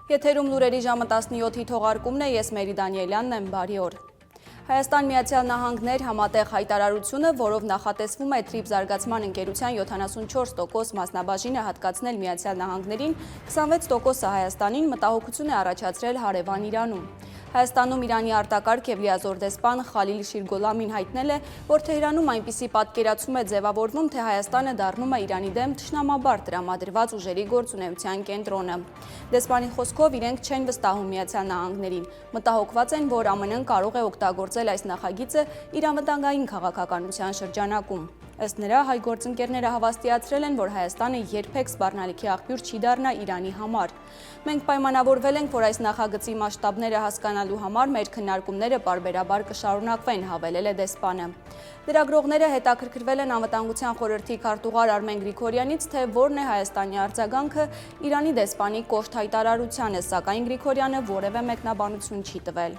Եթերում լուրերի ժամը 17-ի թողարկումն է, ես Մերի Դանիելյանն եմ, բարի օր։ Հայաստան Միացյալ Նահանգներ համատեղ հայտարարությունը, որով նախատեսվում է թրիփ զարգացման ընկերության 74% մասնաբաժինը հատկացնել Միացյալ Նահանգներին, 26%-ը Հայաստանին մտահոգություն է առաջացրել հարևան Իրանում։ Հայաստանում Իրանի արտակարգ և լիազոր դեսպան Խալիլ Շիրգոլամին հայտնել է, որ Թեհրանում այնպիսի պատկերացում է ձևավորվում, թե Հայաստանը դառնում է Իրանի դեմ թշնամաբար տրամադրված ուժերի գործունեության կենտրոնը։ Դեսպանի խոսքով իրենք չեն վստահում Միացյալ Նահանգներին, մտահոգված են, որ ԱՄՆ-ն կարող է օգտագործել այս նախագիծը իր անվտանգային քաղաքականության շրջանակում։ Ըստ նրա, հայ գործընկերները հավաստիացրել են, որ Հայաստանը երբեք սպառնալիքի աղբյուր չի դառնա Իրանի համար։ Մենք պայմանավորվել ենք, որ այս նախագծի մասշտաբները հասկանալու համար մեր քննարկումները պարբերաբար կշարունակվեն, հավելել է դեսպանը։ Լրագրողները հետաքրքրվել են Անվտանգության խորհրդի քարտուղար Արմեն Գրիգորյանից, թե որն է Հայաստանի արձագանքը Իրանի դեսպանի կոշտ հայտարարությանը, սակայն Գրիգորյանը որևէ մեկնաբանություն չի տվել։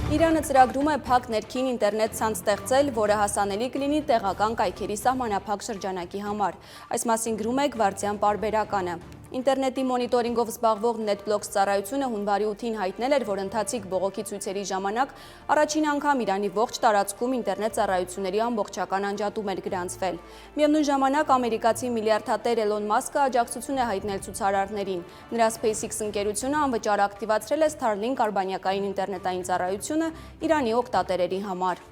Իրանը ծրագրում է փակ ներքին ինտերնետ ցանց ստեղծել, որը հասանելի կլինի տեղական կայքերի սահմանափակ շրջանակի համար։ Այս մասին գրում է Գվարդիան պարբերականը։ Ինտերնետի մոնիտորինգով զբաղվող NetBlocks ծառայությունը հունվարի 8-ին հայտնել էր, որ ընթացիկ բողոքի ցույցերի ժամանակ առաջին անգամ Իրանի ողջ տարածքում ինտերնետ ծառայությունների ամբողջական անջատում էր գրանցվել։ Միևնույն ժամանակ ամերիկացի միլիարդատեր Էլոն Մասկը աջակցություն է հայտնել ցուցարարներին։ Նրա SpaceX ընկերությունը անվճար ակտիվացրել է Starlink արբանյակային ինտերնետային ծառայությունը Իրանի օգտատերերի համար։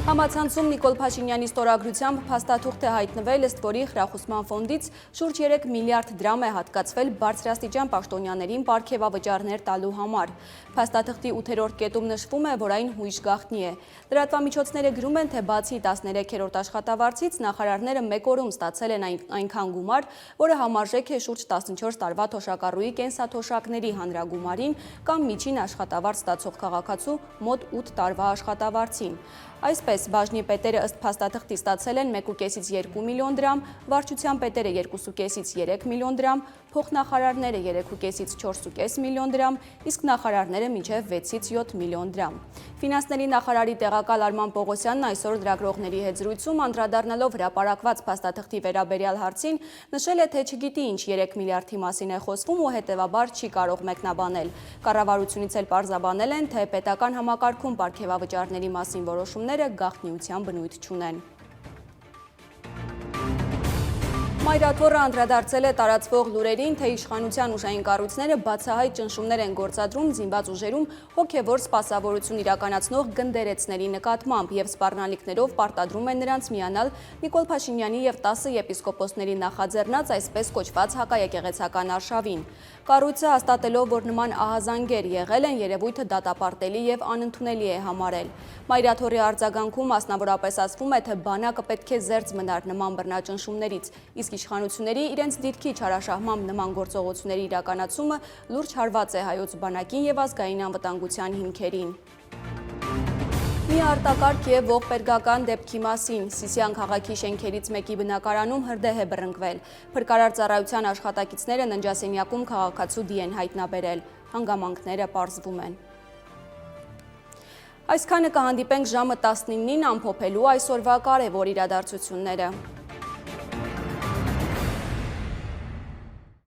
Համացանցում Նիկոլ Փաշինյանի ստորագրությամբ փաստաթուղթ է հայտնվել, ըստ որի խրախուսման ֆոնդից շուրջ 3 միլիարդ դրամ է հատկացվել բարձրաստիճան պաշտոնյաներին պարգևավճարներ տալու համար։ Փաստաթղթի 8-րդ կետում նշվում է, որ այն հույժ գաղտնի է։ Լրատվամիջոցները գրում են, թե բացի 13-րդ աշխատավարձից նախարարները մեկ օրում ստացել են այնքան գումար, որը համարժեք է շուրջ 14 տարվա թոշակառուի կենսաթոշակների հանրագումարին կամ միջին աշխատավարձ ստացող քաղաքացու մոտ 8 տարվա աշխատավարձին։ Այսպես, բաժնի պետերը ըստ փաստաթղթի ստացել են 1,5-ից 2 միլիոն դրամ, վարչության պետերը 2,5-ից 3 միլիոն դրամ, փոխնախարարները 3,5-ից 4,5 միլիոն դրամ, իսկ նախարարները մինչև 6-ից 7 միլիոն դրամ։ Ֆինանսների նախարարի տեղակալ Արման Պողոսյանն այսօր լրագրողների հետ զրույցում անդրադառնալով հրապարակված փաստաթղթի վերաբերյալ հարցին նշել է, թե չգիտի ինչ 3 միլիարդի մասին է խոսվում ու հետևաբար չի կարող մեկնաբանել։ Կառավարությունից էլ պարզաբանել են, թե պետական համակարգում պարգևավճարների մասին որոշումները գաղտնիության բնույթ չունեն։ Մայրաթոռը անդրադարձել է տարածվող լուրերին, թե իշխանության ուժային կառույցները բացահայտ ճնշումներ են գործադրում զինված ուժերում հոգևոր սպասավորություն իրականացնող գնդերեցների նկատմամբ և սպառնալիքներով պարտադրում են նրանց միանալ Նիկոլ Փաշինյանի և 10 եպիսկոպոսների նախաձեռնած այսպես կոչված հակաեկեղեցական արշավին։ Կառույցը հաստատելով, որ նման ահազանգեր եղել են, երևույթը դատապարտելի և անընդունելի է համարել։ Մայրաթոռի արձագանքում մասնավորապես ասվում է, թե բանակը պետք է զերծ մնար նման բռնաճնշումներից, իսկ իշխանությունների իրենց դիրքի չարաշահմամբ նման գործողությունների իրականացումը լուրջ հարված է հայոց բանակին և ազգային անվտանգության հիմքերին։ Մի արտակարգ և ողբերգական դեպքի մասին Սիսիան քաղաքի շենքերից մեկի բնակարանում հրդեհ է բռնկվել։ Փրկարար ծառայության աշխատակիցները ննջասենյակում քաղաքացու դի են հայտնաբերել։ Հանգամանքները պարզվում են։ Այսքանը կհանդիպենք ժամը 19-ին ամփոփելու այսօրվա կարևոր իրադարձությունները։